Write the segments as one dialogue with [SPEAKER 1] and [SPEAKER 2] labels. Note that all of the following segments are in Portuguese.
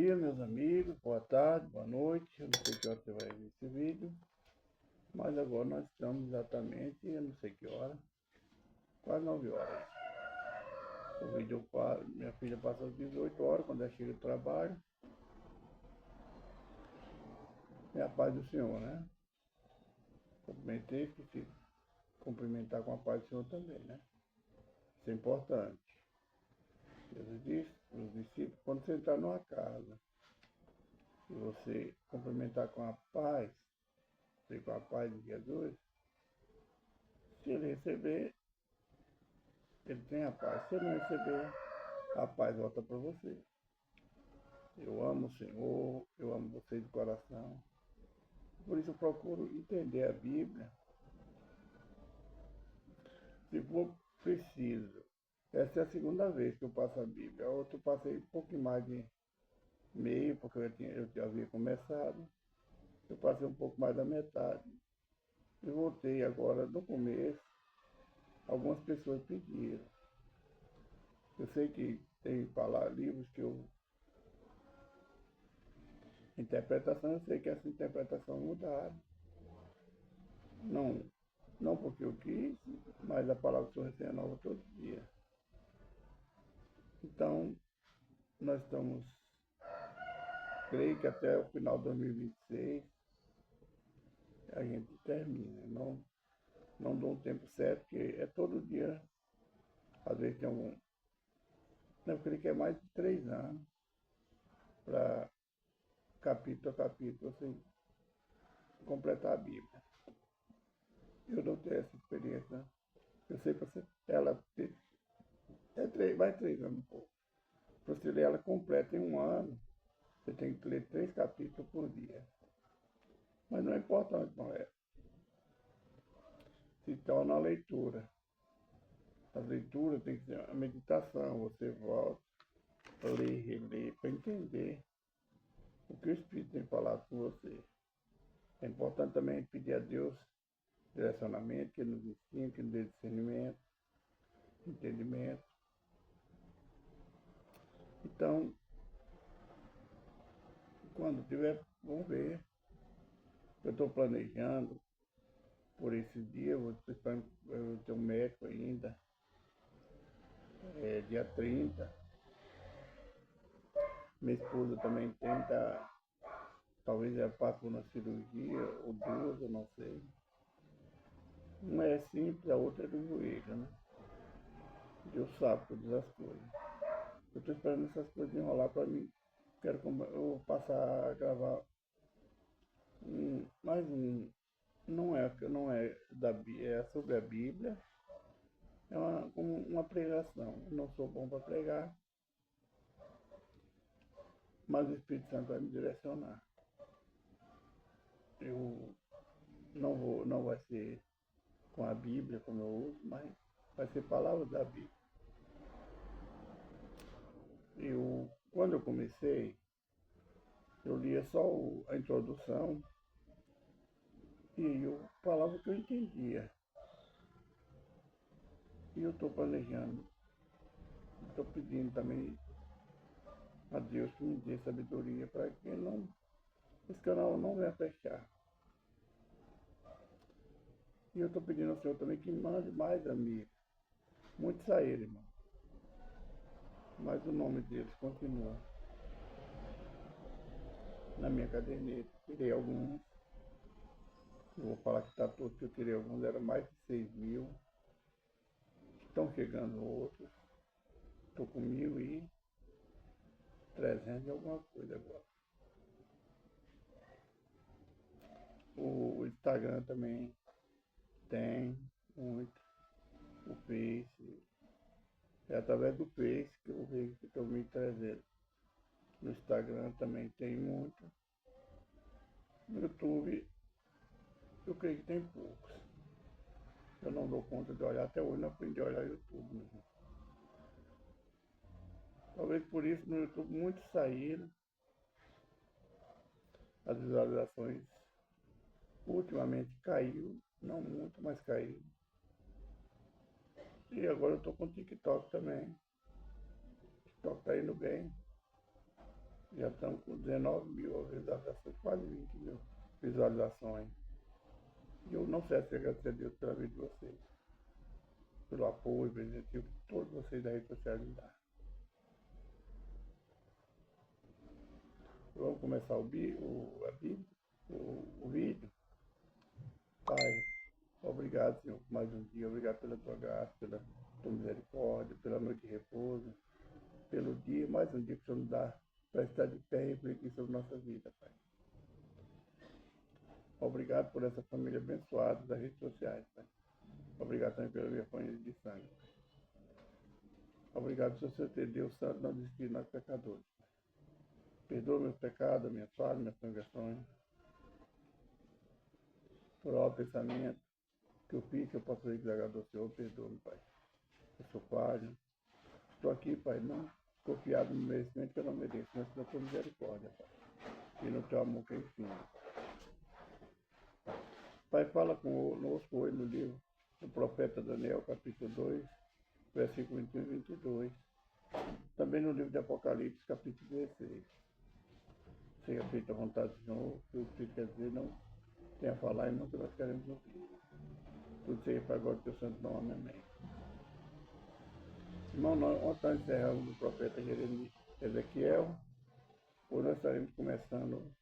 [SPEAKER 1] dia, meus amigos, boa tarde, boa noite. Eu não sei que hora você vai ver esse vídeo, mas agora nós estamos exatamente, eu não sei que hora, quase 9 horas. O vídeo, minha filha passa às 18 horas, quando ela chega do trabalho. É a paz do Senhor, né? Cumprimentei, esqueci de cumprimentar com a paz do Senhor também, né? Isso é importante. Jesus disse para os discípulos, quando você entrar numa casa, se você cumprimentar com a paz, com a paz de Jesus, se ele receber, ele tem a paz. Se ele não receber, a paz volta para você. Eu amo o Senhor, eu amo você de coração. Por isso eu procuro entender a Bíblia. Se for preciso. Essa é a segunda vez que eu passo a Bíblia. A outra eu passei um pouquinho mais de meio, porque eu já havia começado. Eu passei um pouco mais da metade. E voltei agora no começo. Algumas pessoas pediram. Eu sei que tem livros que eu... Interpretação, eu sei que essa interpretação mudaram. Não porque eu quis, mas a palavra do Senhor se renova todo dia. Então, nós estamos, creio que até o final de 2026 a gente termina. Não dou um tempo certo, porque é todo dia. Às vezes tem algum... Eu creio que é mais de 3 anos para capítulo a capítulo, assim, completar a Bíblia. Eu não tenho essa experiência. Eu sei que ela vai 3 anos um pouco. Para você ler ela completa em um ano, você tem que ler 3 capítulos por dia. Mas não é importante, não é. Se torna a leitura. A leitura tem que ser a meditação. Você volta, lê, relê, para entender o que o Espírito tem falado com você. É importante também pedir a Deus direcionamento, que nos ensine, que nos dê discernimento, entendimento. Então, quando tiver, vamos ver. Eu estou planejando por esse dia, eu tenho um médico ainda, dia 30. Minha esposa também tenta, talvez ela passe por uma cirurgia, ou 2, eu não sei. Uma é simples, a outra é do joelho, né? Deus sabe todas as coisas. Eu estou esperando essas coisas enrolar para mim. Eu vou passar a gravar mais um. Não é é sobre a Bíblia. É uma pregação. Eu não sou bom para pregar, mas o Espírito Santo vai me direcionar. Eu não vai ser com a Bíblia como eu uso, mas vai ser palavras da Bíblia. Quando eu comecei, eu lia só a introdução e eu falava o que eu entendia. E eu estou planejando, estou pedindo também a Deus que me dê sabedoria para que esse canal não venha fechar. E eu estou pedindo ao Senhor também que mande mais amigos. Muitos saíram, irmão. Mas o nome deles continua na minha caderneta. Tirei alguns. Eu vou falar que está todos, que eu tirei alguns, eram mais de 6.000. Estão chegando outros. Estou com 1.300 e alguma coisa agora. O Instagram também tem muito. O Face. É através do Face que eu vejo que estou 1.300. No Instagram também tem muito. No YouTube, eu creio que tem poucos. Eu não dou conta de olhar, até hoje não aprendi a olhar YouTube mesmo. Talvez por isso no YouTube muitos saíram. As visualizações ultimamente caiu, não muito, mas caiu. E agora eu estou com o TikTok também. O TikTok está indo bem. Já estamos com 19 mil visualizações, quase 20 mil visualizações. E eu não sei se agradecer a Deus pela vida de vocês, pelo apoio, pelo incentivo que todos vocês da rede social me dão. Vamos começar o vídeo. Pai, obrigado, Senhor, por mais um dia. Obrigado pela tua graça, pela tua misericórdia, pela noite de repouso, pelo dia, mais um dia que o Senhor nos dá para estar de pé e refletir sobre nossa vida, Pai. Obrigado por essa família abençoada das redes sociais, Pai. Obrigado também pela minha família de sangue. Obrigado por você ter Deus Santo não desistir de nós pecadores. Perdoa meus pecados, minhas falhas, minhas transgressões. Por alto pensamento, que eu fiz, que eu posso fazer que agradou ao Senhor, perdoa-me, Pai. Eu sou falho. Estou aqui, Pai, não confiado no merecimento que eu não mereço, mas na tua misericórdia, Pai. E no teu amor que é infinito. Pai, fala conosco hoje no livro do profeta Daniel, capítulo 2, versículo 21 e 22. Também no livro de Apocalipse, capítulo 16. Seja feita a vontade do Senhor, que o que quer dizer não tenha a falar e não que nós queremos ouvir. Tudo seja para agora, teu santo nome, amém. Irmão, ontem nós encerramos o profeta Ezequiel, hoje nós estaremos começando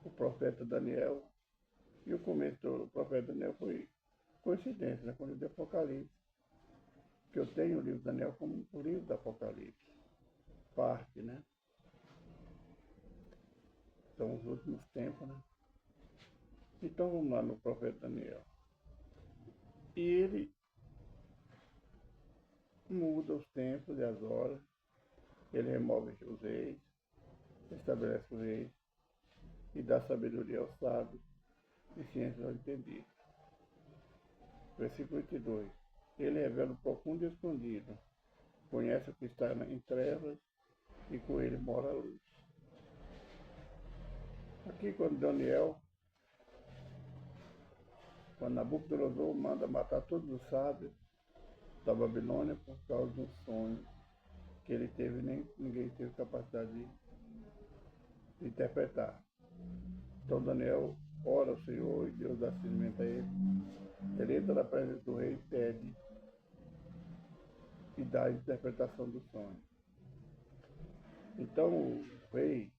[SPEAKER 1] o profeta Daniel, e o começo do profeta Daniel foi coincidência, né, com o livro de Apocalipse, que eu tenho o livro de Daniel como o livro do Apocalipse, parte, né? São os últimos tempos, né? Então vamos lá no profeta Daniel. E ele muda os tempos e as horas, ele remove os reis, estabelece os reis e dá sabedoria aos sábios e ciência aos entendidos. Versículo 22. Ele revela o profundo e escondido, conhece o que está em trevas e com ele mora a luz. Aqui quando Nabucodonosor manda matar todos os sábios da Babilônia por causa de um sonho que ele teve, nem ninguém teve capacidade de interpretar. Então Daniel ora ao Senhor e Deus dá assistimento a ele. Ele entra na presença do rei, pede e dá a interpretação do sonho. Então o rei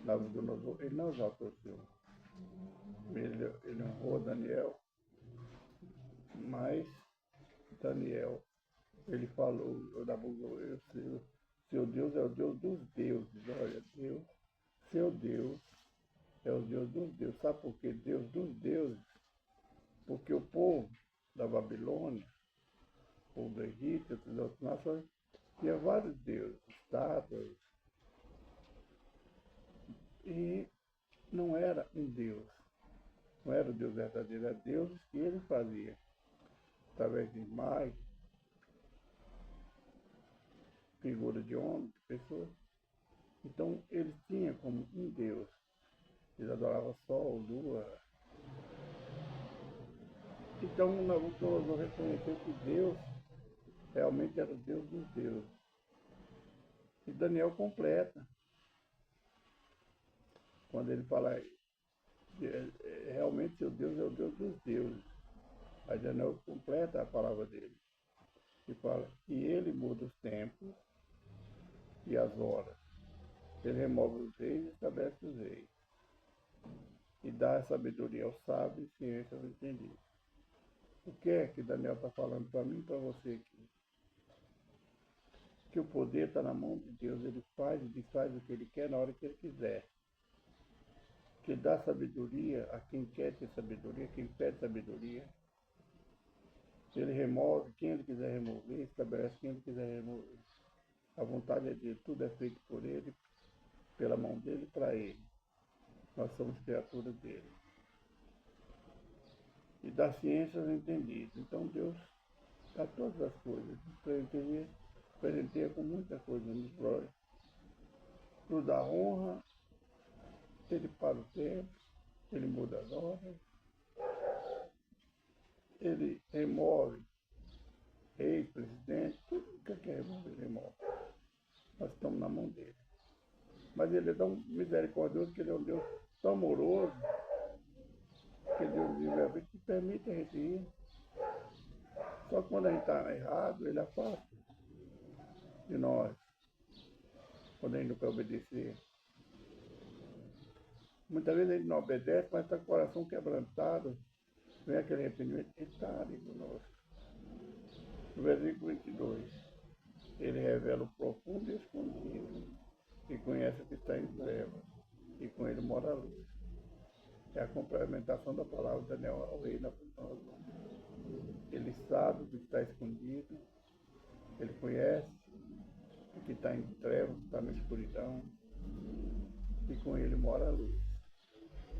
[SPEAKER 1] Nabucodonosor, ele não exalta o Senhor. Ele honrou Daniel, mas Daniel, ele falou, seu Deus é o Deus dos deuses. Olha, Deus, seu Deus é o Deus dos deuses. Sabe por quê? Deus dos deuses. Porque o povo da Babilônia, o povo do Egito, as outras nações, tinha vários deuses, estátuas, e não era um Deus. Não era o Deus verdadeiro, era deuses que ele fazia, através de imagens, figura de homem, de pessoas. Então, eles tinham como um Deus. Eles adoravam sol, lua. Então, Nabucodonosor reconheceu que Deus realmente era o Deus dos deuses. E Daniel completa, quando ele fala, realmente seu Deus é o Deus dos deuses. Aí Daniel completa a palavra dele. E fala, e ele muda os tempos e as horas. Ele remove os reis e estabelece os reis. E dá sabedoria aos sábios e ciência aos entendidos. O que é que Daniel está falando para mim e para você aqui? Que o poder está na mão de Deus. Ele faz e desfaz o que ele quer na hora que ele quiser. Que dá sabedoria a quem quer ter sabedoria, quem pede sabedoria. Ele remove quem ele quiser remover, estabelece quem ele quiser remover. A vontade é dele, tudo é feito por ele, pela mão dele, para ele. Nós somos criaturas dele. E da ciência aos entendidos. Então Deus dá todas as coisas. Presenteia com muita coisa nos glórias. Nos dá honra, ele para o tempo, ele muda as horas, ele remove rei, presidente, tudo que quer remover, ele remove. Nós estamos na mão dele. Mas ele é tão misericordioso, que ele é um Deus tão amoroso, que Deus livre que permite a gente ir. Só que quando a gente está errado, ele afasta de nós, quando a gente não quer obedecer. Muitas vezes a gente não obedece, mas está com o coração quebrantado, vem aquele arrependimento, ele está ali conosco. No versículo 22, ele revela o profundo e escondido, e conhece o que está em trevas, e com ele mora a luz. É a complementação da palavra de Daniel ao rei Nabucodonosor. Ele sabe o que está escondido, ele conhece o que está em trevas, o que está na escuridão, e com ele mora a luz.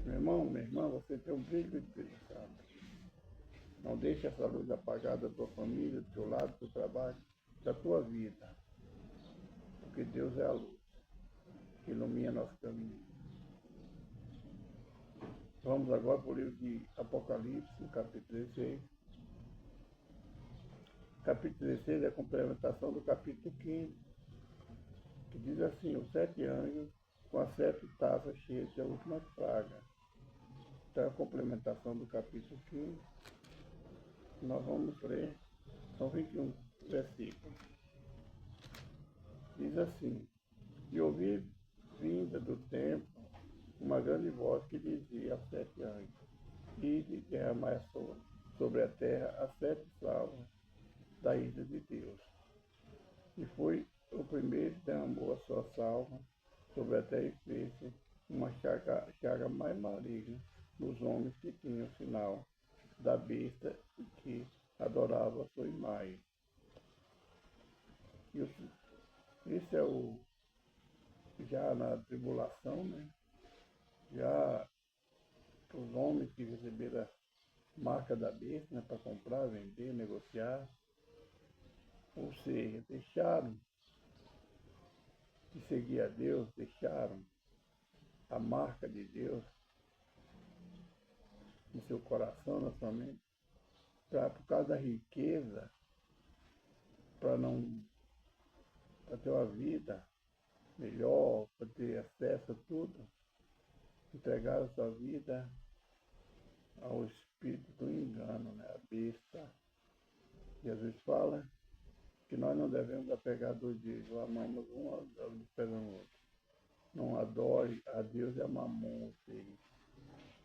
[SPEAKER 1] Meu irmão, minha irmã, você tem um brilho do Espírito Santo. Não deixe essa luz apagada da tua família, do teu lado, do teu trabalho, da tua vida. Porque Deus é a luz que ilumina nosso caminho. Vamos agora para o livro de Apocalipse, capítulo 16. Capítulo 16 é a complementação do capítulo 15, que diz assim: os 7 anjos com as 7 taças cheias da última praga. Então é a complementação do capítulo 15. Nós vamos ler, são 21 versículos. Diz assim: e ouvi vinda do templo uma grande voz que dizia aos 7 anjos: ide derramai sobre a terra as 7 salvas da ira de Deus. E foi o primeiro que derramou a sua salva sobre a terra e fez uma chaga mais maligna nos homens que tinham o sinal da besta e que adorava a sua imagem. Isso é já na tribulação, né? Já os homens que receberam a marca da besta, né, para comprar, vender, negociar, ou seja, deixaram de seguir a Deus, deixaram a marca de Deus no seu coração, na sua mente, por causa da riqueza, para ter uma vida melhor, para ter acesso a tudo, entregaram a sua vida ao espírito do engano, né? A besta. Jesus fala que nós não devemos apegar dois dias, amamos um, desprezamos o outro. Não adore a Deus e a mamon, ou seja,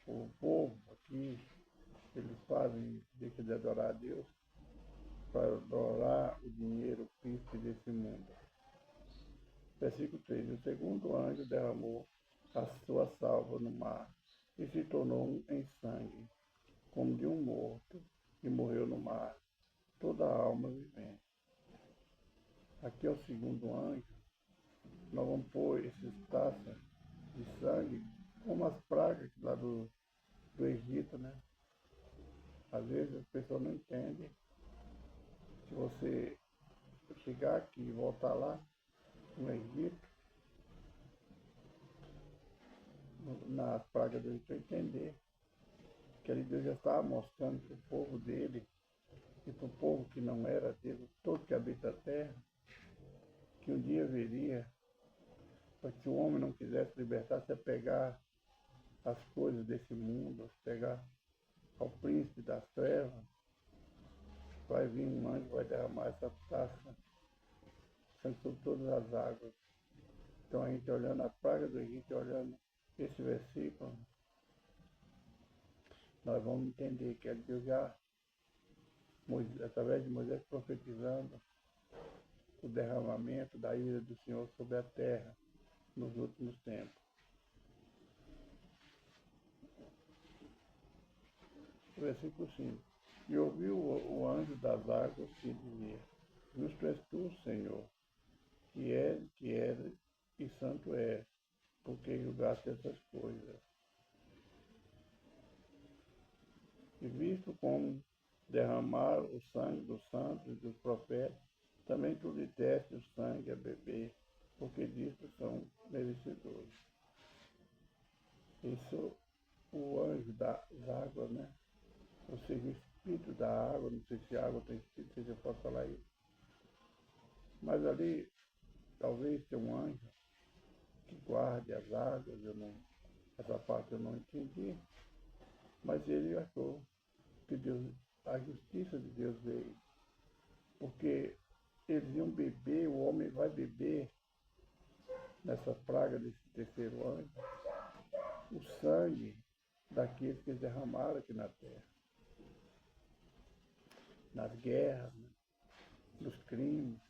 [SPEAKER 1] o povo aqui, eles deixam de adorar a Deus para adorar o dinheiro, o príncipe desse mundo. Versículo 3, o segundo anjo derramou a sua salva no mar e se tornou em sangue, como de um morto, e morreu no mar toda a alma vivente. Aqui é o segundo anjo. Nós vamos pôr essas taças de sangue como as pragas lá do Egito, né? Às vezes as pessoas não entendem. Se você chegar aqui e voltar lá no Egito, nas pragas do Egito, entender que ali Deus já estava mostrando para o povo dele e para o povo que não era dele, todo que habita a terra, que um dia viria, para que o homem não quisesse libertar-se a pegar as coisas desse mundo, a pegar ao príncipe das trevas, vai vir um anjo, vai derramar essa taça sobre todas as águas. Então a gente olhando a praga do Egito, olhando esse versículo, nós vamos entender que Deus já, através de Moisés, profetizando o derramamento da ira do Senhor sobre a terra nos últimos tempos. Versículo 5. E ouviu o anjo das águas que dizia: justo és tu, Senhor, que és e santo és, porque julgaste essas coisas. E visto como derramar o sangue dos santos e dos profetas, também tu lhe deste o sangue a beber, porque disso são merecedores. Isso, o anjo das águas, né? Ou seja, o espírito da água, não sei se a água tem espírito, não sei se eu posso falar isso. Mas ali, talvez tenha um anjo que guarde as águas, essa parte eu não entendi, mas ele achou que a justiça de Deus veio, porque eles iam beber, o homem vai beber nessa praga desse terceiro anjo, o sangue daqueles que derramaram aqui na terra, nas guerras, né? Nos crimes,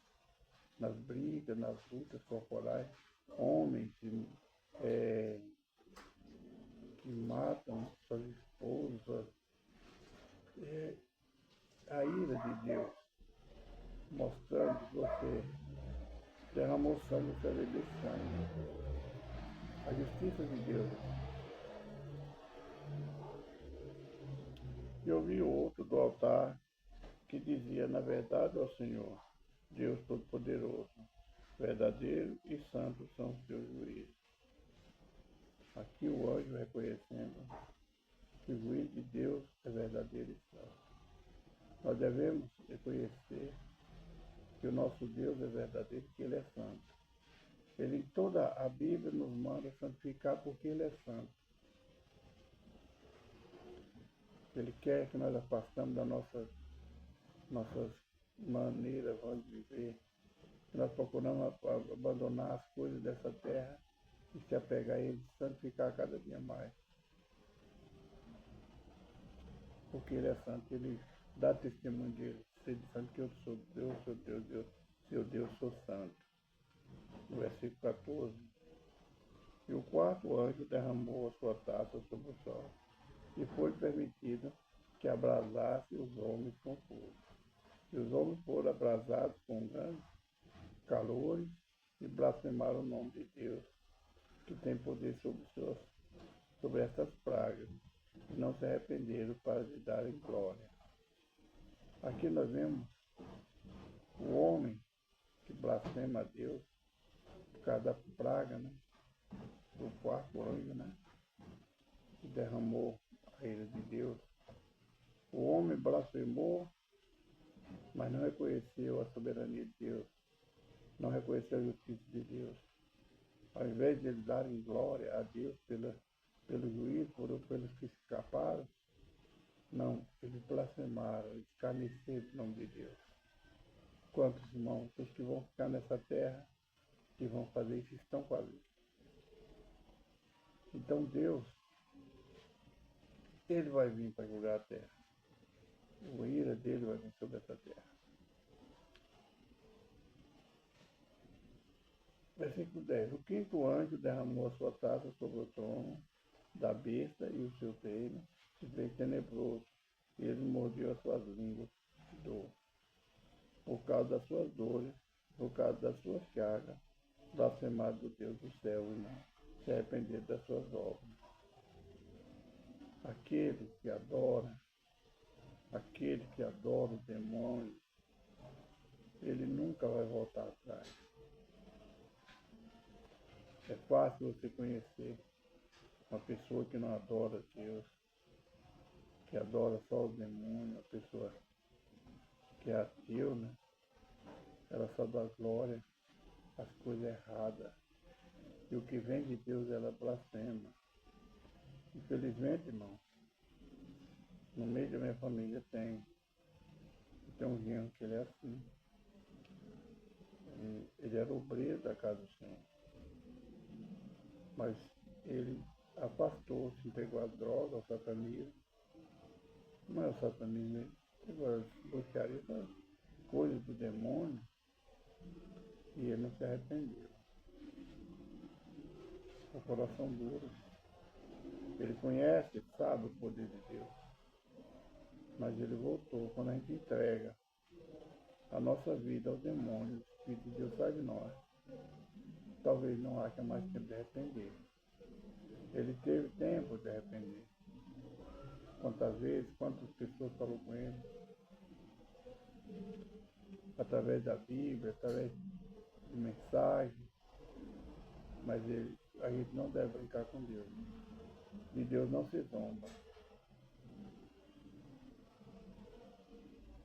[SPEAKER 1] nas brigas, nas lutas corporais, homens que matam suas esposas, a ira de Deus, mostrando que você derramou sangue, você vai beber sangue. A justiça de Deus. Eu vi outro do altar que dizia, na verdade, ó Senhor, Deus Todo-Poderoso, verdadeiro e santo são os teus juízos. Aqui o anjo reconhecendo que o juízo de Deus é verdadeiro e santo. Nós devemos reconhecer que o nosso Deus é verdadeiro e que Ele é santo. Ele em toda a Bíblia nos manda santificar porque Ele é santo. Ele quer que nós afastamos das nossas maneiras de viver, que nós procuramos abandonar as coisas dessa terra e se apegar a Ele, santificar cada dia mais. Porque Ele é santo, Ele dá testemunho de ser santo, que eu sou Deus, seu Deus, sou santo. No versículo 14. E o quarto anjo derramou a sua taça sobre o sol, e foi permitido que abrasasse os homens com fogo. E os homens foram abrasados com grandes calores e blasfemaram o nome de Deus, que tem poder sobre essas pragas, e não se arrependeram para lhe darem glória. Aqui nós vemos o homem que blasfema a Deus por causa da praga, né? Do quarto anjo, né? Que derramou a ira de Deus. O homem blasfemou, mas não reconheceu a soberania de Deus, não reconheceu a justiça de Deus. Ao invés de eles darem glória a Deus pelo juízo, pelos que escaparam, não, eles blasfemaram, eles escarneceram o nome de Deus. Quantos irmãos, os que vão ficar nessa terra, que vão fazer isso, estão com a vida. Então Deus, Ele vai vir para julgar a terra. A ira dele vai vir sobre essa terra. Versículo 10. O quinto anjo derramou a sua taça sobre o trono da besta e o seu reino se fez tenebroso, e ele mordeu as suas línguas de dor. Por causa das suas dores, por causa das suas chagas, blasfemado do Deus do céu e não se arrepender das suas obras. Aquele que adora o demônio, ele nunca vai voltar atrás. É fácil você conhecer uma pessoa que não adora Deus, que adora só os demônios, uma pessoa que é ateu, né? Ela só dá glória às coisas erradas. E o que vem de Deus ela blasfema. Infelizmente, irmão, no meio da minha família tem um genro que ele é assim. Ele era obreiro da casa do Senhor. Mas ele afastou-se, entregou a droga, ao satanismo. Não é o satanismo, ele entregou a bruxaria, coisas do demônio, e ele não se arrependeu. O coração duro. Ele conhece, sabe o poder de Deus. Mas ele voltou. Quando a gente entrega a nossa vida ao demônio, o Espírito de Deus sai de nós. Talvez não haja mais tempo de arrepender. Ele teve tempo de arrepender. Quantas vezes, quantas pessoas falou com ele? Através da Bíblia, através de mensagem. Mas a gente não deve brincar com Deus. De Deus não se zomba.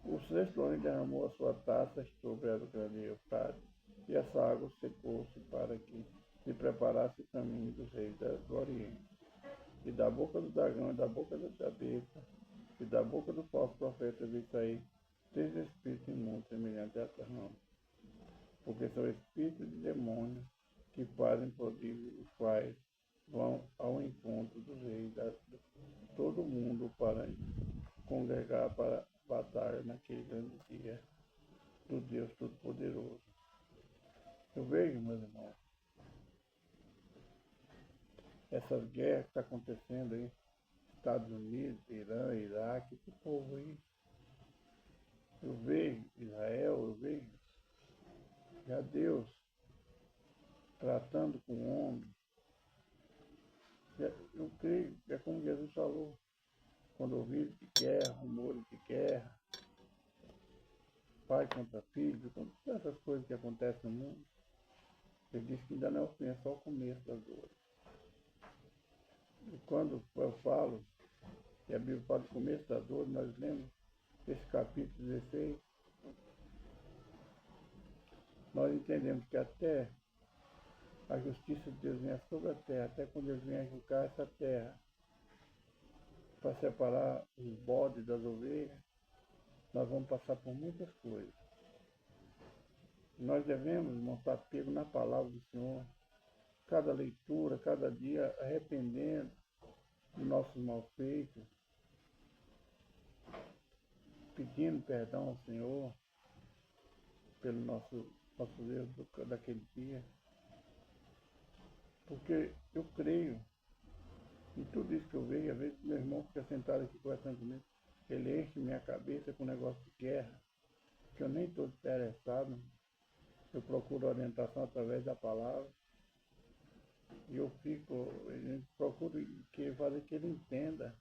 [SPEAKER 1] O sexto anjo derramou a sua taça sobre a grande Eufrates, e essa água secou-se para que e preparasse o caminho dos reis do Oriente. E da boca do dragão, e da boca da besta, e da boca do falso profeta veio sair 3 espíritos imundos semelhantes a rãs, porque são espíritos de demônios que fazem prodígios, os quais vão ao encontro dos reis de todo o mundo para congregar para a batalha naquele grande dia do Deus Todo-Poderoso. Eu vejo, meus irmãos, essas guerras que estão acontecendo aí, Estados Unidos, Irã, Iraque, esse povo aí. Eu vejo Israel, eu vejo já Deus tratando com o homem. Eu creio, é como Jesus falou, quando ouviram de guerra, rumores de guerra, pai contra filho, todas essas coisas que acontecem no mundo, ele disse que ainda não é o fim, é só o começo das dores. E quando eu falo, que a Bíblia fala do começo das dores, nós lemos esse capítulo 16, nós entendemos que até a justiça de Deus venha sobre a terra, até quando Deus venha julgar essa terra, para separar os bodes das ovelhas, nós vamos passar por muitas coisas. Nós devemos, irmão, estar pego na palavra do Senhor, cada leitura, cada dia, arrependendo dos nossos malfeitos, pedindo perdão ao Senhor pelo nosso erro daquele dia. Porque eu creio em tudo isso que eu vejo, às vezes meu irmão fica sentado aqui conversando comigo, ele enche minha cabeça com negócio de guerra, que eu nem estou interessado. Eu procuro orientação através da palavra. E eu procuro fazer que ele entenda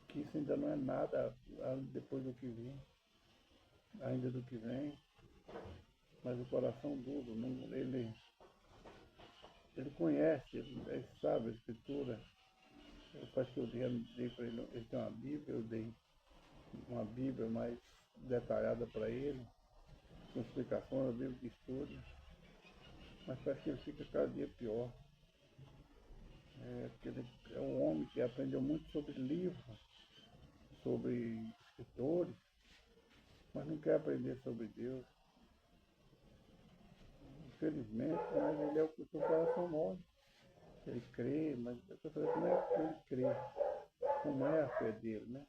[SPEAKER 1] que isso ainda não é nada depois do que vem, ainda do que vem. Mas o coração duro, ele conhece, ele sabe a Escritura. Parece que eu dei para ele, ele tem uma Bíblia, eu dei uma Bíblia mais detalhada para ele, com explicações, a Bíblia de estudo. Mas parece que ele fica cada dia pior. Ele é um homem que aprendeu muito sobre livros, sobre escritores, mas não quer aprender sobre Deus. Infelizmente, mas ele é o que o seu coração move. Ele crê, mas eu estou falando como é que ele crê, como é a fé dele, né?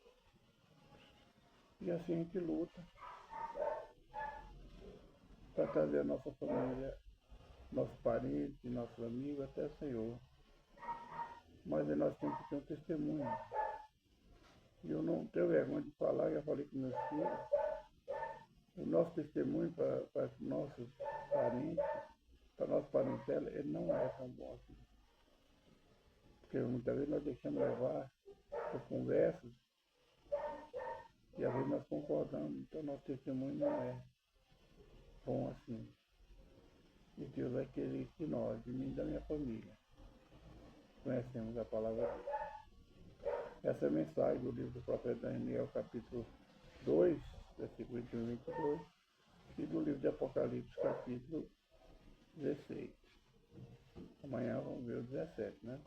[SPEAKER 1] E assim a gente luta para trazer a nossa família, nossos parentes, nossos amigos até o Senhor. Mas nós temos que ter um testemunho. E eu não tenho vergonha de falar, já falei com meus filhos, o nosso testemunho para nossos parentes, para nossa parentela, ele não é tão bom assim. Porque muitas vezes nós deixamos levar por conversas e às vezes nós concordamos, então nosso testemunho não é bom assim. E Deus vai querer que nós, de mim e da minha família, conhecemos a palavra dele. Essa é a mensagem do livro do profeta Daniel, capítulo 2, versículo 21 e 22, e do livro de Apocalipse, capítulo 16. Amanhã vamos ver o 17, né?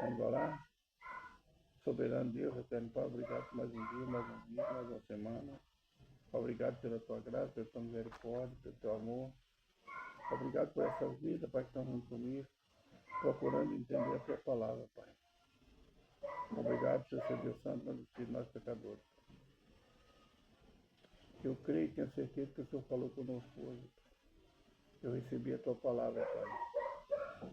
[SPEAKER 1] Vamos orar? Soberano Deus, eterno Pai, obrigado por mais um dia, mais uma semana. Obrigado pela tua graça, pela tua misericórdia, pelo teu amor. Obrigado por essa vida, Pai, que estão junto comigo, procurando entender a tua palavra, Pai. Obrigado por ser Deus Santo, nós filhos, nós pecadores. Eu creio e tenho certeza que o Senhor falou conosco hoje. Eu recebi a tua palavra, Pai.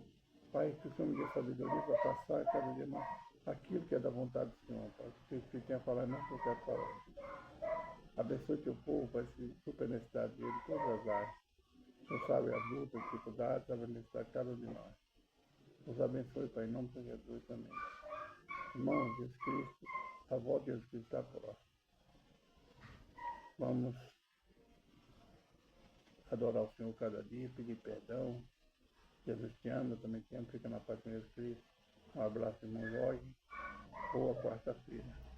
[SPEAKER 1] Pai, que o Senhor me dê sabedoria para passar cada dia mais aquilo que é da vontade do Senhor, Pai. Que o teu Espírito tenha falado, não que eu quero falar. Abençoe teu povo, Pai, se super necessidade dele, em todas as áreas. Tu sabe as lutas, as dificuldades, sabe a necessidade de cada um de nós. Nos abençoe, Pai, em nome de Jesus também. Irmão, Jesus Cristo, a volta de Jesus Cristo está próxima. Vamos adorar o Senhor cada dia, pedir perdão. Jesus te ama, eu também te amo. Fica na paz com Jesus Cristo. Um abraço, irmão Jorge. Boa quarta-feira.